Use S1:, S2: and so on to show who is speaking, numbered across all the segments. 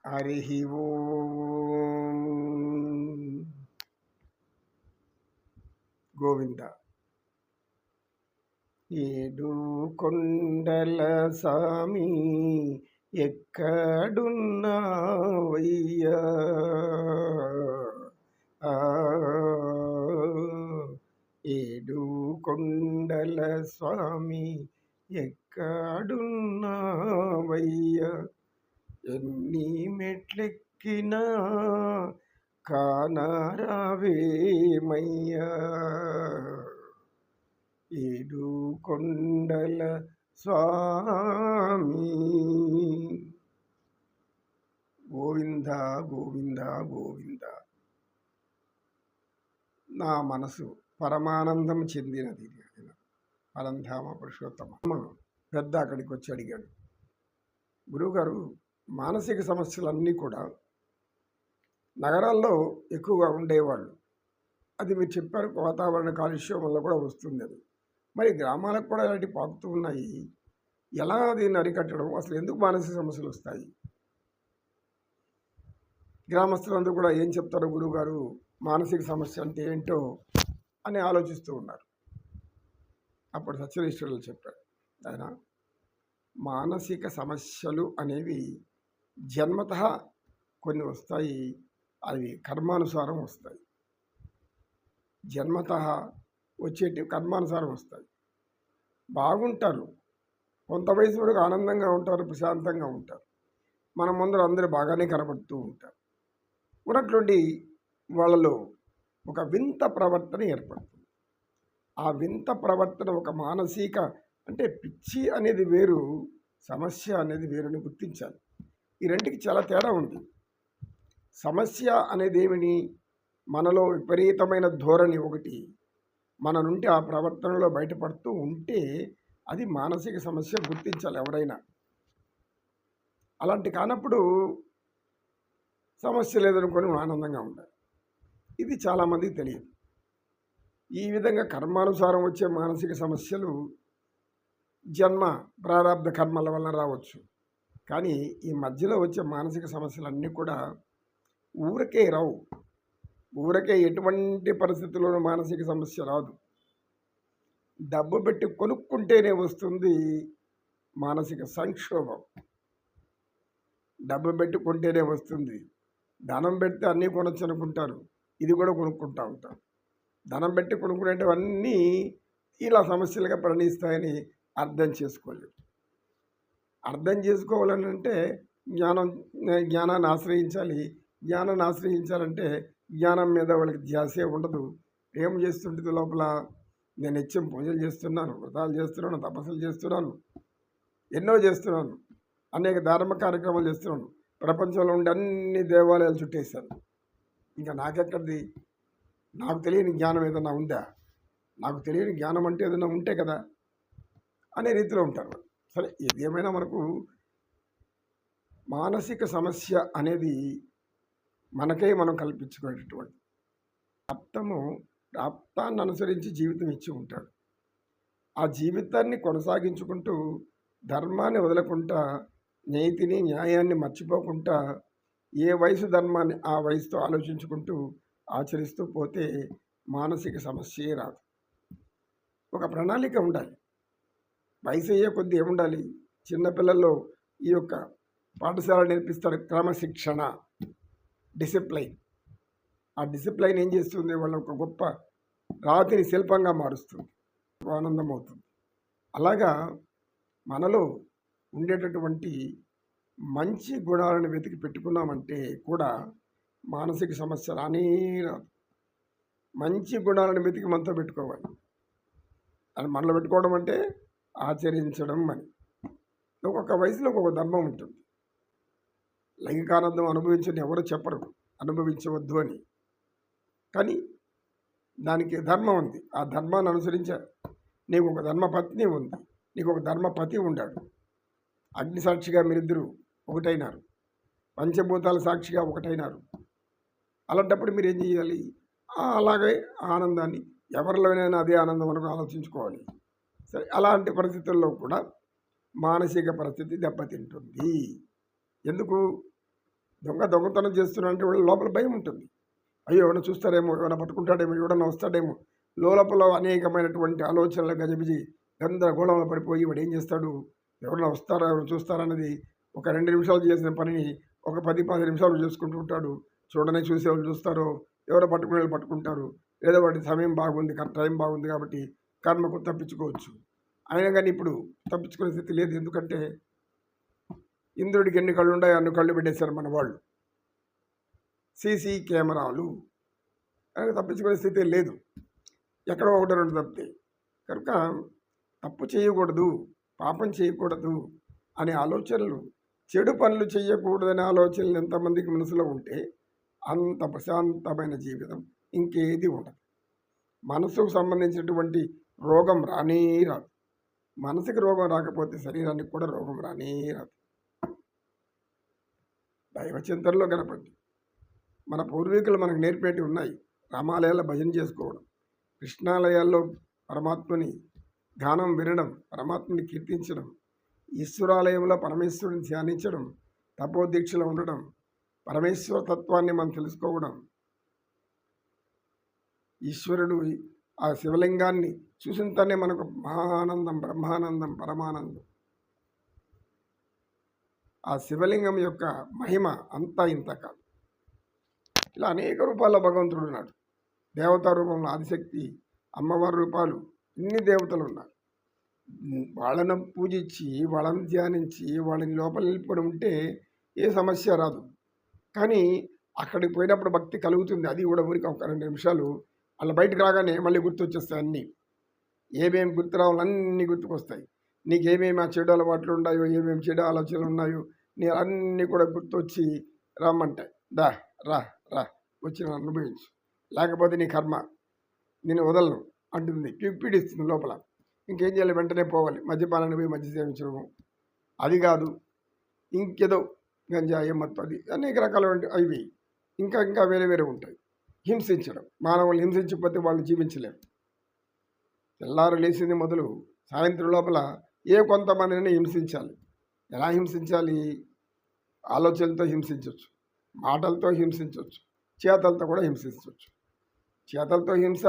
S1: హరి ఓం. గోవింద. ఏడు కొండల సామి ఎక్కడున్నావయ్యా, ఏడు కొండల స్వామి ఎక్కడున్నావయ్యా, ఎన్ని మెట్లెక్కినా కానరావేమయ్యా, ఏడు కొండల స్వామి. గోవింద గోవింద గోవింద. నా మనసు పరమానందం చెందినది. పరంధామ పురుషోత్తమ పెద్ద అక్కడికి వచ్చి అడిగాడు, గురువుగారు, మానసిక సమస్యలన్నీ కూడా నగరాల్లో ఎక్కువగా ఉండేవాళ్ళు, అది మీరు చెప్పారు వాతావరణ కాలుష్యం వల్ల కూడా వస్తుంది అది, మరి గ్రామాలకు కూడా ఇలాంటివి పాకుతూ ఉన్నాయి, ఎలా దీన్ని అరికట్టడం, అసలు ఎందుకు మానసిక సమస్యలు వస్తాయి? గ్రామస్తులందరూ కూడా ఏం చెప్తారు గురువుగారు, మానసిక సమస్య అంటే ఏంటో అని ఆలోచిస్తూ ఉన్నారు. అప్పుడు సత్యనిష్ఠులు చెప్పారు, ఆయన మానసిక సమస్యలు అనేవి జన్మత కొన్ని వస్తాయి, అవి కర్మానుసారం వస్తాయి. జన్మత వచ్చేటివి కర్మానుసారం వస్తాయి. బాగుంటారు, కొంత వయసు వరకు ఆనందంగా ఉంటారు, ప్రశాంతంగా ఉంటారు, మన ముందర అందరూ బాగానే కనబడుతూ ఉంటారు. ఉన్నటువంటి వాళ్ళలో ఒక వింత ప్రవర్తన ఏర్పడుతుంది. ఆ వింత ప్రవర్తన ఒక మానసిక, అంటే పిచ్చి అనేది వేరు, సమస్య అనేది వేరుని గుర్తించాలి. ఈ రెండుకి చాలా తేడా ఉంది. సమస్య అనేది ఏమిటి? మనలో విపరీతమైన ధోరణి ఒకటి మన నుండి ఆ ప్రవర్తనలో బయటపడుతూ ఉంటే అది మానసిక సమస్య గుర్తించాలి ఎవరైనా. అలాంటి కానప్పుడు సమస్య లేదనుకొని ఆనందంగా ఉండాలి. ఇది చాలామందికి తెలియదు. ఈ విధంగా కర్మానుసారం వచ్చే మానసిక సమస్యలు జన్మ ప్రారంధ కర్మల వలన రావచ్చు. కానీ ఈ మధ్యలో వచ్చే మానసిక సమస్యలన్నీ కూడా ఊరికే రావు. ఊరికే ఎటువంటి పరిస్థితుల్లోనూ మానసిక సమస్య రాదు. డబ్బు పెట్టి కొనుక్కుంటేనే వస్తుంది మానసిక సంక్షోభం. డబ్బు పెట్టి కొంటేనే వస్తుంది. ధనం పెడితే అన్నీ కొనొచ్చు అనుకుంటారు, ఇది కూడా కొనుక్కుంటూ ఉంటారు. ధనం పెట్టి కొనుక్కునేటివన్నీ ఇలా సమస్యలుగా పరిణిస్తాయని అర్థం చేసుకోలేదు. అర్థం చేసుకోవాలని అంటే జ్ఞానాన్ని ఆశ్రయించాలి. జ్ఞానాన్ని ఆశ్రయించాలంటే జ్ఞానం మీద వాళ్ళకి ధ్యాసే ఉండదు. ఏం చేస్తుంటుంది లోపల? నేను నిత్యం పూజలు చేస్తున్నాను, వ్రతాలు చేస్తున్నాను, తపస్సులు చేస్తున్నాను, ఎన్నో చేస్తున్నాను, అనేక ధార్మిక కార్యక్రమాలు చేస్తున్నాను, ప్రపంచంలో ఉండే అన్ని దేవాలయాలు చుట్టేశాను, ఇంకా నాకెక్కడిది? నాకు తెలియని జ్ఞానం ఏదైనా ఉందా? నాకు తెలియని జ్ఞానం అంటే ఏదైనా ఉంటే కదా అనే రీతిలో ఉంటారు. సరే, ఏదేమైనా మనకు మానసిక సమస్య అనేది మనకే మనం కల్పించుకునేటటువంటి ప్రాప్తాన్ని అనుసరించి జీవితం ఇచ్చి ఉంటాడు. ఆ జీవితాన్ని కొనసాగించుకుంటూ ధర్మాన్ని వదలకుండా, నీతిని న్యాయాన్ని మర్చిపోకుండా, ఏ వయసు ధర్మాన్ని ఆ వయసుతో ఆలోచించుకుంటూ ఆచరిస్తూ పోతే మానసిక సమస్యే రాదు. ఒక ప్రణాళిక ఉండాలి. వయసు అయ్యే కొద్దీ ఏముండాలి? చిన్నపిల్లల్లో ఈ యొక్క పాఠశాల నేర్పిస్తారు క్రమశిక్షణ, డిసిప్లైన్. ఆ డిసిప్లైన్ ఏం చేస్తుంది? వాళ్ళ ఒక గొప్ప రాతిని శిల్పంగా మారుస్తుంది, ఆనందం అవుతుంది. అలాగా మనలో ఉండేటటువంటి మంచి గుణాలను వెతికి పెట్టుకున్నామంటే కూడా మానసిక సమస్య రానే రాదు. మంచి గుణాలను వెతికి మనతో పెట్టుకోవాలి. అది మనలో పెట్టుకోవడం అంటే ఆచరించడం అని. ఒక్కొక్క వయసులో ఒక్కొక్క ధర్మం ఉంటుంది. లైంగికానందం అనుభవించని ఎవరు చెప్పరు అనుభవించవద్దు అని, కానీ దానికి ధర్మం ఉంది. ఆ ధర్మాన్ని అనుసరించే నీకు ఒక ధర్మపత్ని ఉంది, నీకు ఒక ధర్మపతి ఉండాడు. అగ్ని సాక్షిగా మీరిద్దరూ ఒకటైనారు, పంచభూతాల సాక్షిగా ఒకటైనారు. అలాంటప్పుడు మీరు ఏం చేయాలి? అలాగే ఆనందాన్ని ఎవరిలోనైనా అదే ఆనందం మనకు ఆలోచించుకోవాలి. సరే, అలాంటి పరిస్థితుల్లో కూడా మానసిక పరిస్థితి దెబ్బతింటుంది. ఎందుకు? దొంగతనం చేస్తున్నారంటే వాళ్ళ లోపల భయం ఉంటుంది. అయ్యో ఎవరైనా చూస్తారేమో, ఎవరైనా పట్టుకుంటాడేమో, ఎవడన్నా వస్తాడేమో, లోపల అనేకమైనటువంటి ఆలోచనలు గజిబిజి గందరగోళంలో పడిపోయి వాడు ఏం చేస్తాడు, ఎవరైనా వస్తారా ఎవరైనా చూస్తారా అనేది ఒక 2 నిమిషాలు చేసిన పనిని ఒక 10-15 నిమిషాలు చేసుకుంటూ ఉంటాడు. చూడనే చూసేవాళ్ళు చూస్తారో, ఎవరో పట్టుకునే వాళ్ళు పట్టుకుంటారు. ఏదో వాడి సమయం బాగుంది, టైం బాగుంది కాబట్టి కర్మకు తప్పించుకోవచ్చు. అయినా కానీ ఇప్పుడు తప్పించుకునే స్థితి లేదు. ఎందుకంటే ఇంద్రుడికి ఎన్ని కళ్ళు ఉన్నాయో అన్ని కళ్ళు పెట్టేశారు మన వాళ్ళు. సీసీ కెమెరాలు తప్పించుకునే స్థితి లేదు. ఎక్కడో ఒకటి రెండు తప్పితే కనుక తప్పు చేయకూడదు, పాపం చేయకూడదు అనే ఆలోచనలు, చెడు పనులు చేయకూడదనే ఆలోచనలు ఎంతమందికి మనసులో ఉంటే అంత ప్రశాంతమైన జీవితం ఇంకేది ఉండదు. మనసుకు సంబంధించినటువంటి రోగం రానే రాదు. మనసుకి రోగం రాకపోతే శరీరానికి కూడా రోగం రానే రాదు. దైవ చింతనలో గణపతి మన పూర్వీకులు మనకు నేర్పేటివి ఉన్నాయి. రామాలయాల్లో భజన చేసుకోవడం, కృష్ణాలయాల్లో పరమాత్మని గానం వినడం, పరమాత్మని కీర్తించడం, ఈశ్వరాలయంలో పరమేశ్వరుని ధ్యానించడం, తపోదీక్షలో ఉండడం, పరమేశ్వర తత్వాన్ని మనం తెలుసుకోవడం, ఈశ్వరుడు ఆ శివలింగాన్ని చూసింతనే మనకు మహానందం, బ్రహ్మానందం, పరమానందం. ఆ శివలింగం యొక్క మహిమ అంతా ఇంత కాదు. ఇలా అనేక రూపాల్లో భగవంతుడు ఉన్నాడు. దేవతా రూపంలో ఆదిశక్తి, అమ్మవారి రూపాలు, ఇన్ని దేవతలు ఉన్నారు. వాళ్ళను పూజించి, వాళ్ళని ధ్యానించి, వాళ్ళని లోపల నిలుపుకొని ఉంటే ఏ సమస్య రాదు. కానీ అక్కడికి పోయినప్పుడు భక్తి కలుగుతుంది. అది కూడా ఊరికి ఒక 2 నిమిషాలు అలా బయటకు రాగానే మళ్ళీ గుర్తొచ్చేస్తాయి. అన్నీ ఏమేమి గుర్తు రావాలో అన్నీ గుర్తుకొస్తాయి. నీకేమేమి ఆ చెడు అలవాట్లు ఉన్నాయో, ఏమేమి చెడు ఆలోచనలు ఉన్నాయో నీ అన్నీ కూడా గుర్తొచ్చి రమ్మంటాయి. దా రా రా వచ్చి నన్ను అనుభవించు, లేకపోతే నీ కర్మ నేను వదలను అంటుంది, పీడిస్తుంది లోపల. ఇంకేం చేయాలి, వెంటనే పోవాలి. మద్యపానాన్ని పోయి మద్య సేవించడము, అది కాదు ఇంకేదో గంజాయి, మత్తు, అది అనేక రకాల అవి ఇంకా ఇంకా వేరే వేరే ఉంటాయి. హింసించడం, మానవులు హింసించకపోతే వాళ్ళు జీవించలేరు. తెల్లారు లేచింది మొదలు సాయంత్రం లోపల ఏ కొంతమందిని హింసించాలి. ఎలా హింసించాలి? ఆలోచనలతో హింసించవచ్చు, మాటలతో హింసించవచ్చు, చేతలతో కూడా హింసించవచ్చు. చేతలతో హింస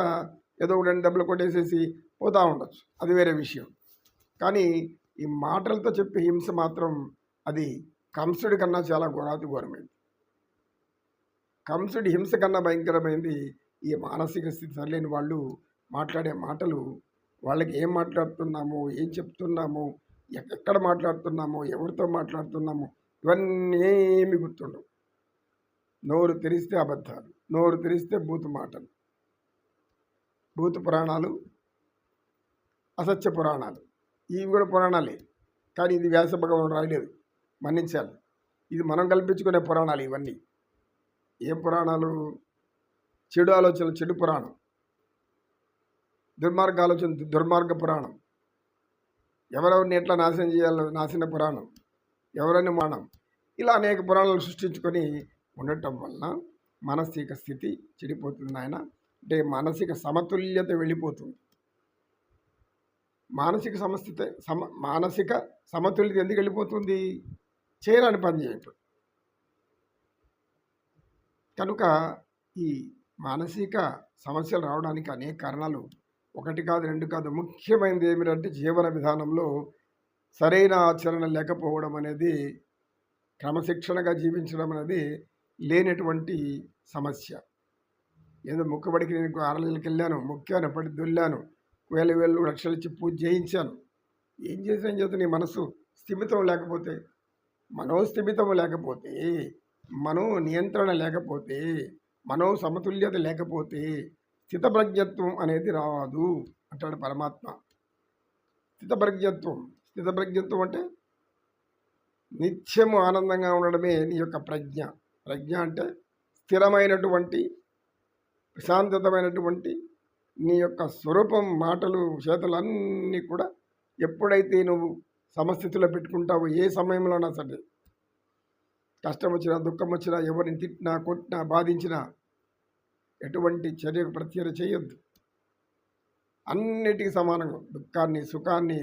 S1: ఏదో 2 దెబ్బలు కొట్టేసేసి పోతూ ఉండొచ్చు, అది వేరే విషయం. కానీ ఈ మాటలతో చెప్పే హింస మాత్రం అది కంసుడి కన్నా చాలా ఘోరమైంది. కంసుడి హింస కన్నా భయంకరమైంది ఈ మానసిక స్థితి సరిలేని వాళ్ళు మాట్లాడే మాటలు. వాళ్ళకి ఏం మాట్లాడుతున్నామో, ఏం చెప్తున్నామో, ఎక్కడ మాట్లాడుతున్నామో, ఎవరితో మాట్లాడుతున్నామో ఇవన్నీ ఏమి గుర్తుండవు. నోరు తెరిస్తే అబద్ధాలు, నోరు తెరిస్తే బూతు మాటలు, భూత పురాణాలు, అసత్య పురాణాలు, ఇవి కూడా పురాణాలే. కానీ ఇది వ్యాస భగవానుడు రాయలేదు, మన్నించాలి. ఇది మనం కల్పించుకునే పురాణాలు ఇవన్నీ. ఏ పురాణాలు? చెడు ఆలోచనలు చెడు పురాణం, దుర్మార్గ ఆలోచన దుర్మార్గ పురాణం, ఎవరెవరిని ఎట్లా నాశనం చేయాలో నాశన పురాణం, ఎవరైనా మానం, ఇలా అనేక పురాణాలు సృష్టించుకొని ఉండటం వలన మానసిక స్థితి చెడిపోతుంది ఆయన. అంటే మానసిక సమతుల్యత వెళ్ళిపోతుంది. మానసిక సమతుల్యత ఎందుకు వెళ్ళిపోతుంది? చేయరాని పని చేయటం. కనుక ఈ మానసిక సమస్యలు రావడానికి అనేక కారణాలు, 1 కాదు 2 కాదు. ముఖ్యమైనది ఏమిటంటే జీవన విధానంలో సరైన ఆచరణ లేకపోవడం అనేది, క్రమశిక్షణగా జీవించడం అనేది లేనటువంటి సమస్య. ఏదో మొక్కుబడికి నేను 6 నెలలకు వెళ్ళాను, మొక్కాను, పడి దొల్లాను, వేలు లక్షలు ఇచ్చి పూజ చేయించాను. ఏం చేత నీ మనసు స్థిమితం లేకపోతే, మనోస్థిమితం లేకపోతే, మనో నియంత్రణ లేకపోతే, మనో సమతుల్యత లేకపోతే స్థితప్రజ్ఞత్వం అనేది రాదు అంటాడు పరమాత్మ. స్థితప్రజ్ఞత్వం అంటే నిత్యము ఆనందంగా ఉండడమే నీ యొక్క ప్రజ్ఞ. ప్రజ్ఞ అంటే స్థిరమైనటువంటి, ప్రశాంతతమైనటువంటి నీ యొక్క స్వరూపం. మాటలు చేతలు అన్నీ కూడా ఎప్పుడైతే నువ్వు సమస్థితిలో పెట్టుకుంటావో, ఏ సమయంలోనా సరే, కష్టం వచ్చినా దుఃఖం వచ్చినా, ఎవరిని తిట్టినా కొట్టినా బాధించినా ఎటువంటి చర్యకు ప్రత్యర్య చేయొద్దు. అన్నిటికీ సమానంగా దుఃఖాన్ని, సుఖాన్ని,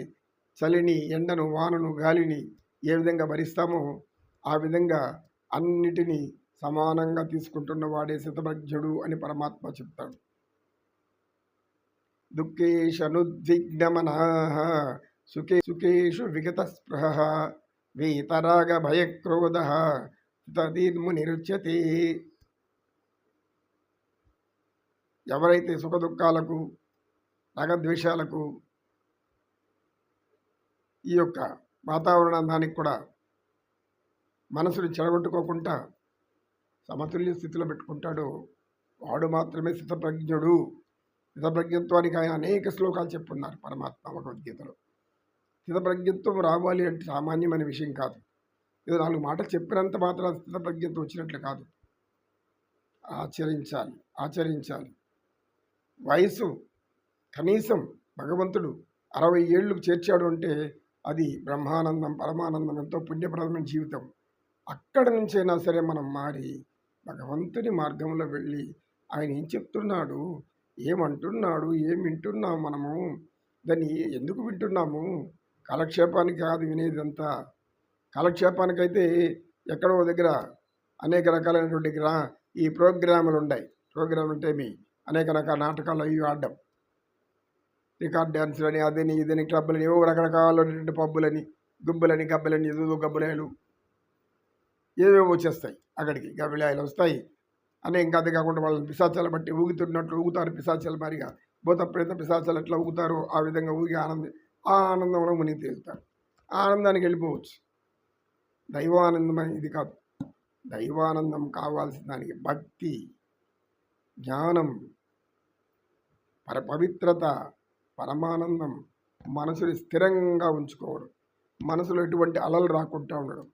S1: చలిని, ఎండను, వానను, గాలిని ఏ విధంగా భరిస్తామో ఆ విధంగా అన్నిటినీ సమానంగా తీసుకుంటున్న వాడే స్థితప్రజ్ఞుడు అని పరమాత్మ చెప్తాడు. దుఃఖేషనుద్విగ్నమనాః సుఖేషు విగతస్పృహః వీతరాగ భయక్రోధః స్థితధీర్మునిరుచ్యతే. ఎవరైతే సుఖ దుఃఖాలకు రాగద్వేషాలకు ఈ యొక్క వాతావరణానికి కూడా మనసుని చెడగొట్టుకోకుండా సమతుల్య స్థితిలో పెట్టుకుంటాడో వాడు మాత్రమే స్థితప్రజ్ఞుడు. స్థితప్రజ్ఞత్వానికి ఆయన అనేక శ్లోకాలు చెప్పున్నారు పరమాత్మ భగవద్గీతలో. స్థితప్రజ్ఞత్వం రావాలి అంటే సామాన్యమైన విషయం కాదు. ఏదో 4 మాటలు చెప్పినంత మాత్రం స్థితప్రజ్ఞత్వం వచ్చినట్లు కాదు. ఆచరించాలి. వయసు కనీసం భగవంతుడు 60 ఏళ్ళకు చేర్చాడు అంటే అది బ్రహ్మానందం, పరమానందం, ఎంతో పుణ్యప్రదమైన జీవితం. అక్కడ నుంచైనా సరే మనం మారి భగవంతుని మార్గంలో వెళ్ళి ఆయన ఏం చెప్తున్నాడు, ఏమంటున్నాడు, ఏం వింటున్నాము, మనము దాన్ని ఎందుకు వింటున్నాము? కాలక్షేపానికి కాదు వినేదంతా. కాలక్షేపానికైతే ఎక్కడో దగ్గర అనేక రకాలైనటువంటి ఈ ప్రోగ్రాములు ఉన్నాయి. ప్రోగ్రాములు అంటే అనేక రకాల నాటకాలు అవి ఆడడం, రికార్డ్ డ్యాన్సులని, అదని ఇదని, క్లబ్బులని, ఏవో రకరకాలైనటువంటి పబ్బులని, గుబ్బులని, గబ్బలని, ఏదో గబ్బులాయలు ఏవేవో వచ్చేస్తాయి. అక్కడికి గబ్బిలాయలు వస్తాయి. ఇంకా అదే కాకుండా వాళ్ళని పిశాచాలు బట్టి ఊగుతున్నట్లు ఊగుతారు. పిశాచాలు మరిగా భూత ప్రేత పిశాచాలు ఎట్లా ఊగుతారో ఆ విధంగా ఊగి ఆ ఆనందంలో మునిగి తేలుతారు. ఆ ఆనందానికి వెళ్ళిపోవచ్చు. దైవానందం ఇది కాదు. దైవానందం కావాల్సిన దానికి భక్తి, జ్ఞానం, పవిత్రత, పరమానందం, మనసుని స్థిరంగా ఉంచుకోవడం, మనసులో ఎటువంటి అలలు రాకుండా ఉండడం,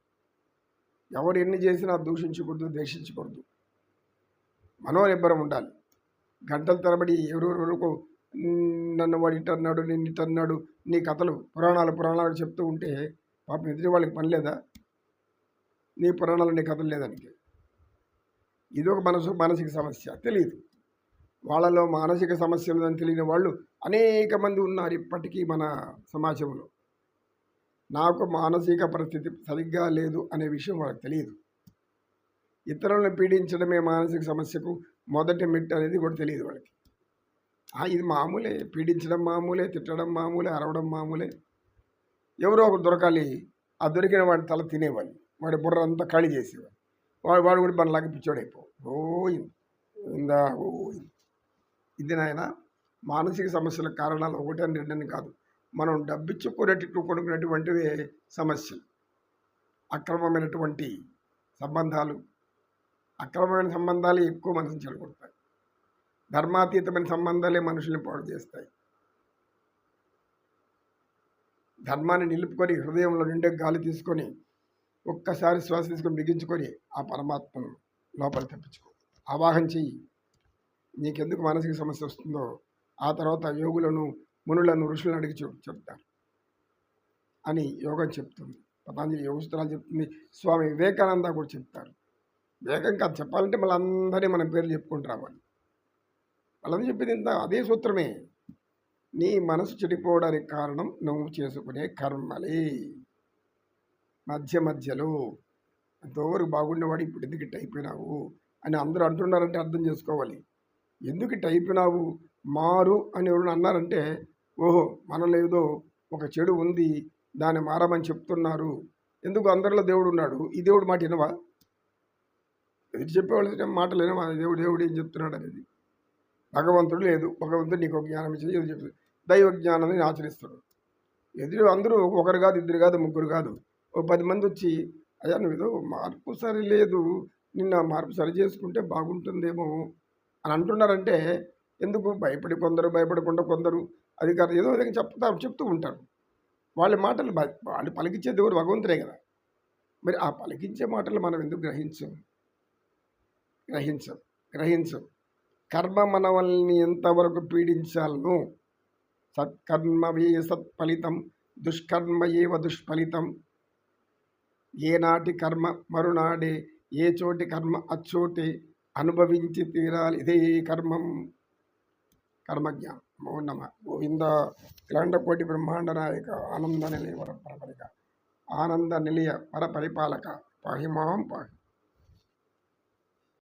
S1: ఎవరు ఎన్ని చేసినా దూషించకూడదు, ద్వేషించకూడదు, మనోనిబ్బరం ఉండాలి. గంటల తరబడి ఎవరెవరికి నన్ను వాడు ఇటన్నాడు, నిన్ను ఇటన్నాడు, నీ కథలు పురాణాలు చెప్తూ ఉంటే పాపం ఎదుటి వాళ్ళకి పని లేదా? నీ పురాణాలు, నీ కథలు లేదానికి. ఇది ఒక మానసిక సమస్య. తెలియదు వాళ్ళలో మానసిక సమస్యలు అని తెలియని వాళ్ళు అనేక మంది ఉన్నారు ఇప్పటికీ మన సమాజంలో. నాకు మానసిక పరిస్థితి సరిగ్గా లేదు అనే విషయం వాళ్ళకి తెలియదు. ఇతరులను పీడించడమే మానసిక సమస్యకు మొదటి మెట్టు అనేది కూడా తెలియదు వాళ్ళకి. ఇది మామూలే, పీడించడం మామూలే, తిట్టడం మామూలే, అరవడం మామూలే. ఎవరో ఒకరు దొరకాలి, ఆ దొరికిన వాడి తల తినేవాళ్ళు, వాడి బుర్ర అంతా ఖాళీ చేసేవాడు. వాడు కూడా మనలాగా పిచ్చోడైపో ఇందా ఇది నాయన. మానసిక సమస్యల కారణాలు 1 అని 2 అని కాదు. మనం డబ్బిచ్చుకునేటటువంటివే సమస్యలు. అక్రమమైనటువంటి సంబంధాలు, అక్రమమైన సంబంధాలు ఎక్కువ మనసుని చెడగొడతాయి. ధర్మాతీతమైన సంబంధాలే మనుషుల్ని పాడు చేస్తాయి. ధర్మాన్ని నిలుపుకొని హృదయంలో నిండే గాలి తీసుకొని ఒక్కసారి శ్వాస తీసుకొని బిగించుకొని ఆ పరమాత్మను లోపల తెప్పించుకో, ఆవాహన చెయ్యి. నీకెందుకు మానసిక సమస్య వస్తుందో ఆ తర్వాత యోగులను, మునులను, ఋషులను అడిగి చెప్తారు అని యోగం చెప్తుంది. పతాంజలి యోగ సూత్రాలు చెప్తుంది. స్వామి వివేకానంద కూడా చెప్తారు. వివేకం కాదు చెప్పాలంటే మళ్ళీ అందరినీ మన పేర్లు చెప్పుకుంటూ రావాలి. వాళ్ళందరూ చెప్పింది ఇంత అదే సూత్రమే. నీ మనసు చెడిపోవడానికి కారణం నువ్వు చేసుకునే కర్మలే. మధ్యలో ఎంతోవరకు బాగుండేవాడు ఇప్పుడు ఎందుకు ఇట్ట అయిపోయినావు అని అందరూ అంటున్నారంటే అర్థం చేసుకోవాలి. ఎందుకు ఇట్ట అయిపోయినావు, మారు అని ఎవరు అన్నారంటే ఓహో మనలో ఏదో ఒక చెడు ఉంది, దాన్ని మారమని చెప్తున్నారు. ఎందుకు అందరిలో దేవుడు ఉన్నాడు, ఈ దేవుడు మాట వినవా? ఎదురు చెప్పేవాళ్ళు మాటలు వినవా? దేవుడు ఏం చెప్తున్నాడు అనేది. భగవంతుడు లేదు, భగవంతుడు నీకు ఒక జ్ఞానం ఇచ్చి ఏదో చెప్తుంది, దైవ జ్ఞానాన్ని ఆచరిస్తాడు. ఎదురు అందరూ ఒకరు కాదు, ఇద్దరు కాదు, ముగ్గురు కాదు, 10 మంది వచ్చి అయ్యా నువ్వు ఏదో మార్పు సరి లేదు, నిన్న మార్పు సరి చేసుకుంటే బాగుంటుందేమో అని అంటున్నారంటే ఎందుకు కొందరు భయపడకుండా కొందరు అధికారులు ఏదో విధంగా చెప్తూ ఉంటారు. వాళ్ళ మాటలు వాళ్ళు పలికించే దేవుడు భగవంతుడే కదా. మరి ఆ పలికించే మాటలు మనం ఎందుకు గ్రహించం. కర్మ మనవల్ని ఎంతవరకు పీడించాలను. సత్కర్మవే సత్ఫలితం, దుష్కర్మ ఏవ దుష్ఫలితం. ఏనాటి కర్మ మరునాడే, ఏ చోటి కర్మ అచ్చోటే, అనుభవించి తీరాలి ఇదే కర్మజ్ఞానం. మౌనమ గోవింద. ఇలాంటి బ్రహ్మాండ నాయక, ఆనంద నిలయ పరపరిక, ఆనంద నిలయ పరపరిపాలక, పాహిమాం పాహి.